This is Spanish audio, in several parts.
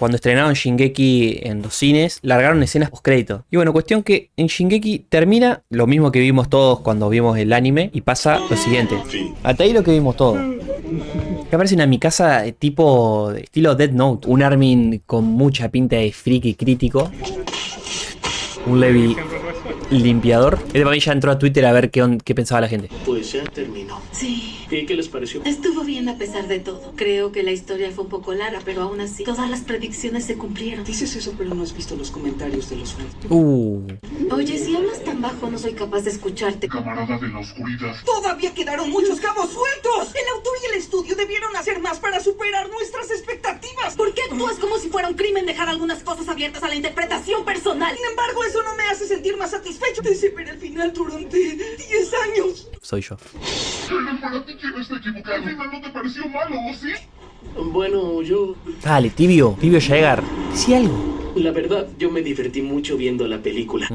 cuando estrenaron Shingeki en los cines, largaron escenas postcrédito. Y bueno, cuestión que en Shingeki termina lo mismo que vimos todos cuando vimos el anime y pasa lo siguiente. Hasta ahí lo que vimos todos. Que aparece una Mikasa tipo estilo Death Note. Un Armin con mucha pinta de friki crítico. Un Levi limpiador. Este para mí ya entró a Twitter a ver qué pensaba la gente. Pues ya terminó. Sí. ¿Y qué les pareció? Estuvo bien a pesar de todo. Creo que la historia fue un poco larga, pero aún así, todas las predicciones se cumplieron. Dices eso, pero no has visto los comentarios de los fans. Oye, si hablas tan bajo, no soy capaz de escucharte. Camarada de la oscuridad. ¡Todavía quedaron muchos cabos sueltos! El autor y el estudio debieron hacer más para superar nuestras expectativas. ¿Por qué actúas como si fuera un crimen dejar algunas cosas abiertas a la interpretación personal? Sin embargo, eso no me hace sentir más satisfecho. Desde ver el final durante 10 años. Soy yo. Pero para ti quién está equivocado. Al final no te pareció malo, ¿o sí? Bueno, yo... Dale, tibio Llegar. Sí algo. La verdad, yo me divertí mucho viendo la película.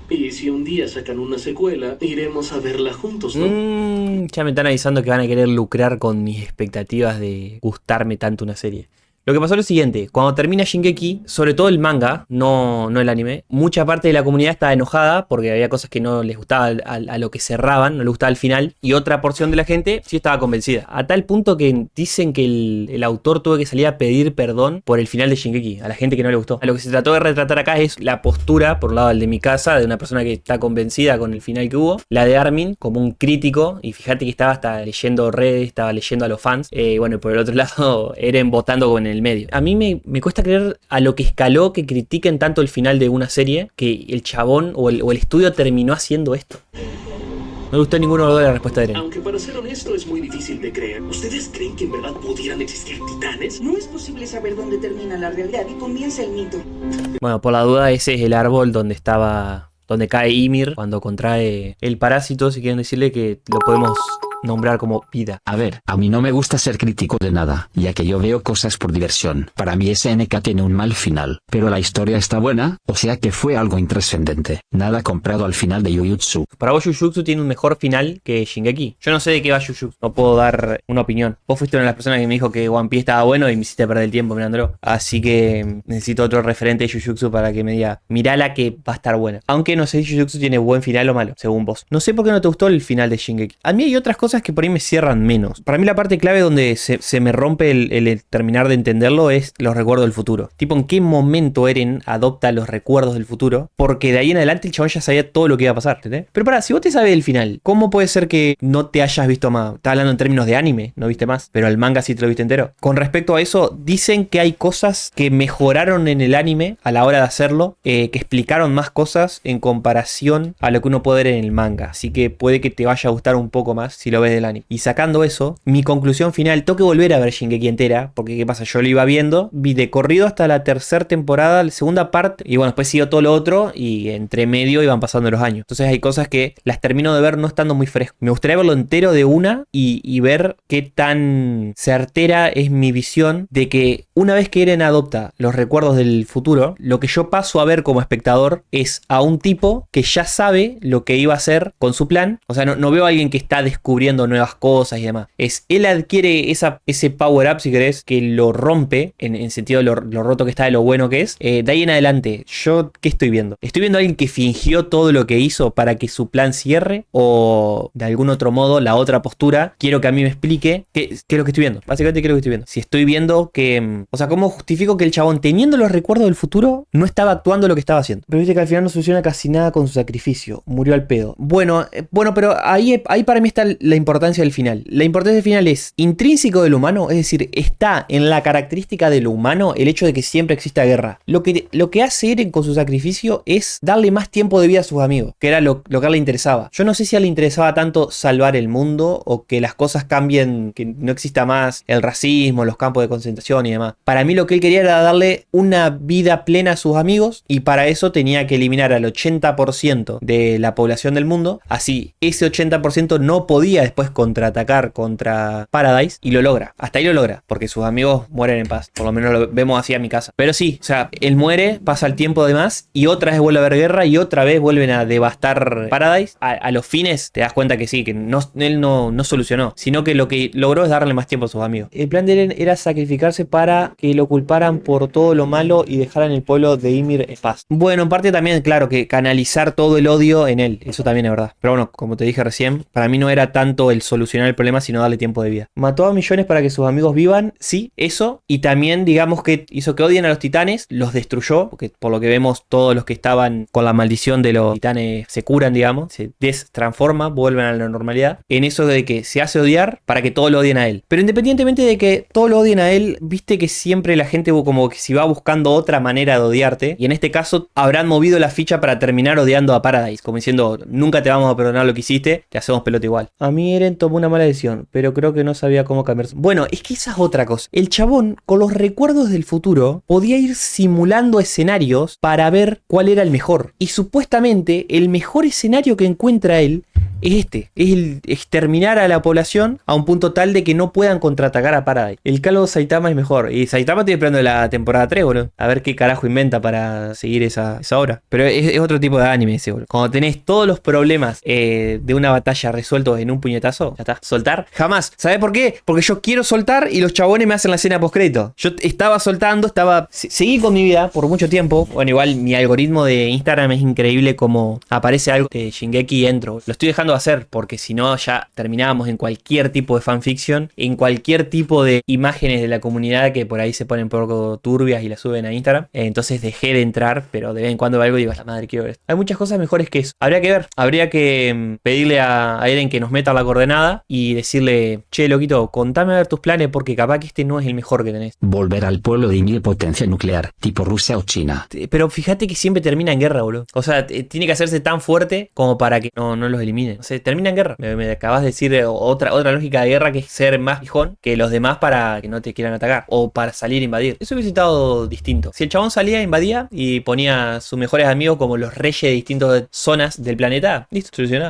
Y si un día sacan una secuela, iremos a verla juntos, ¿no? Ya me están avisando que van a querer lucrar con mis expectativas de gustarme tanto una serie. Lo que pasó es lo siguiente, cuando termina Shingeki, sobre todo el manga, no el anime, mucha parte de la comunidad estaba enojada porque había cosas que no les gustaba a lo que cerraban, no les gustaba el final, y otra porción de la gente sí estaba convencida. A tal punto que dicen que el autor tuvo que salir a pedir perdón por el final de Shingeki, a la gente que no le gustó. A lo que se trató de retratar acá es la postura, por un lado el de Mikasa, de una persona que está convencida con el final que hubo, la de Armin como un crítico, y fíjate que estaba hasta leyendo redes, estaba leyendo a los fans, bueno, y por el otro lado, Eren votando con el medio. A mí me cuesta creer a lo que escaló que critiquen tanto el final de una serie que el chabón o el estudio terminó haciendo esto. No me gustó ninguno de los dos de la respuesta de Eren. Aunque para ser honesto es muy difícil de creer. ¿Ustedes creen que en verdad pudieran existir titanes? No es posible saber dónde termina la realidad y comienza el mito. Bueno, por la duda ese es el árbol donde cae Ymir cuando contrae el parásito, si quieren decirle que lo podemos nombrar como vida. A ver, a mí no me gusta ser crítico de nada, ya que yo veo cosas por diversión. Para mí SNK tiene un mal final, pero la historia está buena, o sea que fue algo intrascendente. Nada comprado al final de Jujutsu. Para vos Jujutsu tiene un mejor final que Shingeki. Yo no sé de qué va Jujutsu, no puedo dar una opinión. Vos fuiste una de las personas que me dijo que One Piece estaba bueno y me hiciste perder el tiempo mirándolo. Así que necesito otro referente de Jujutsu para que me diga, mirala que va a estar buena. Aunque no sé si Jujutsu tiene buen final o malo, según vos. No sé por qué no te gustó el final de Shingeki. A mí hay otras cosas que por ahí me cierran menos. Para mí la parte clave donde se me rompe el terminar de entenderlo es los recuerdos del futuro. Tipo, en qué momento Eren adopta los recuerdos del futuro, porque de ahí en adelante el chabón ya sabía todo lo que iba a pasar, ¿entendés? Pero pará, si vos te sabes el final, ¿cómo puede ser que no te hayas visto más? Estás hablando en términos de anime, no viste más, pero el manga sí te lo viste entero. Con respecto a eso, dicen que hay cosas que mejoraron en el anime a la hora de hacerlo, que explicaron más cosas en comparación a lo que uno puede ver en el manga. Así que puede que te vaya a gustar un poco más si lo ves del anime. Y sacando eso, mi conclusión final, tengo que volver a ver Shingeki entera, porque ¿qué pasa? Yo lo iba viendo, vi de corrido hasta la tercera temporada, la segunda parte, y bueno, después siguió todo lo otro, y entre medio iban pasando los años. Entonces hay cosas que las termino de ver no estando muy fresco. Me gustaría verlo entero de una y ver qué tan certera es mi visión de que una vez que Eren adopta los recuerdos del futuro, lo que yo paso a ver como espectador es a un tipo que ya sabe lo que iba a hacer con su plan. O sea, no veo a alguien que está descubriendo nuevas cosas y demás. Él adquiere ese power up, si querés, que lo rompe en sentido de lo roto que está, de lo bueno que es. De ahí en adelante, ¿yo qué estoy viendo? ¿Estoy viendo a alguien que fingió todo lo que hizo para que su plan cierre? ¿O de algún otro modo, la otra postura, quiero que a mí me explique qué es lo que estoy viendo? Básicamente, ¿qué es lo que estoy viendo? Si estoy viendo que... O sea, ¿cómo justifico que el chabón, teniendo los recuerdos del futuro, no estaba actuando lo que estaba haciendo? Pero viste que al final no soluciona casi nada con su sacrificio. Murió al pedo. Bueno, pero ahí para mí está la importancia del final. La importancia del final es intrínseco del humano, es decir, está en la característica de lo humano el hecho de que siempre exista guerra. Lo que hace Eren con su sacrificio es darle más tiempo de vida a sus amigos, que era lo que a él le interesaba. Yo no sé si a él le interesaba tanto salvar el mundo o que las cosas cambien, que no exista más el racismo, los campos de concentración y demás. Para mí lo que él quería era darle una vida plena a sus amigos, y para eso tenía que eliminar al 80% de la población del mundo. Así, ese 80% no podía después contraatacar contra Paradise y lo logra. Hasta ahí lo logra, porque sus amigos mueren en paz. Por lo menos lo vemos así a mi casa. Pero sí, o sea, él muere, pasa el tiempo de más y otra vez vuelve a haber guerra y otra vez vuelven a devastar Paradise. A los fines te das cuenta que sí, que él no solucionó, sino que lo que logró es darle más tiempo a sus amigos. El plan de Eren era sacrificarse para que lo culparan por todo lo malo y dejaran el pueblo de Ymir en paz. Bueno, en parte también, claro, que canalizar todo el odio en él, eso también es verdad. Pero bueno, como te dije recién, para mí no era tanto el solucionar el problema, sino darle tiempo de vida. Mató a millones para que sus amigos vivan, sí, eso, y también digamos que hizo que odien a los titanes, los destruyó, porque por lo que vemos todos los que estaban con la maldición de los titanes se curan, digamos, se destransforman, vuelven a la normalidad, en eso de que se hace odiar para que todos lo odien a él. Pero independientemente de que todos lo odien a él, viste que siempre la gente como que si va buscando otra manera de odiarte, y en este caso habrán movido la ficha para terminar odiando a Paradise, como diciendo, nunca te vamos a perdonar lo que hiciste, te hacemos pelota igual. A mí Eren tomó una mala decisión, pero creo que no sabía cómo cambiar. Bueno, es que esa es otra cosa. El chabón, con los recuerdos del futuro, podía ir simulando escenarios para ver cuál era el mejor. Y supuestamente el mejor escenario que encuentra él es este, es el exterminar a la población a un punto tal de que no puedan contraatacar a Paradise. El calvo Saitama es mejor. Y Saitama estoy esperando la temporada 3, boludo. A ver qué carajo inventa para seguir esa obra. Pero es otro tipo de anime ese, boludo. Cuando tenés todos los problemas de una batalla resueltos en un puñetazo, ya está. Soltar, jamás. ¿Sabés por qué? Porque yo quiero soltar y los chabones me hacen la escena postcrédito. Yo estaba soltando, seguí con mi vida por mucho tiempo. Bueno, igual mi algoritmo de Instagram es increíble como aparece algo de Shingeki y entro. Lo estoy dejando de hacer porque si no ya terminábamos en cualquier tipo de fanfiction, en cualquier tipo de imágenes de la comunidad que por ahí se ponen poco turbias y las suben a Instagram. Entonces dejé de entrar, pero de vez en cuando veo algo y digo, la madre, quiero ver esto. Hay muchas cosas mejores que eso. Habría que ver, habría que pedirle a Eren que nos meta la coordenada y decirle, che, loquito, contame a ver tus planes porque capaz que este no es el mejor que tenés. Volver al pueblo de Ymir potencia nuclear, tipo Rusia o China. Pero fíjate que siempre termina en guerra, boludo. O sea, tiene que hacerse tan fuerte como para que no los eliminen. O sea, termina en guerra. Me acabas de decir otra lógica de guerra que es ser más fijón que los demás para que no te quieran atacar. O para salir a invadir. Eso hubiese estado distinto. Si el chabón salía, invadía y ponía a sus mejores amigos como los reyes de distintas zonas del planeta, listo, solucionado.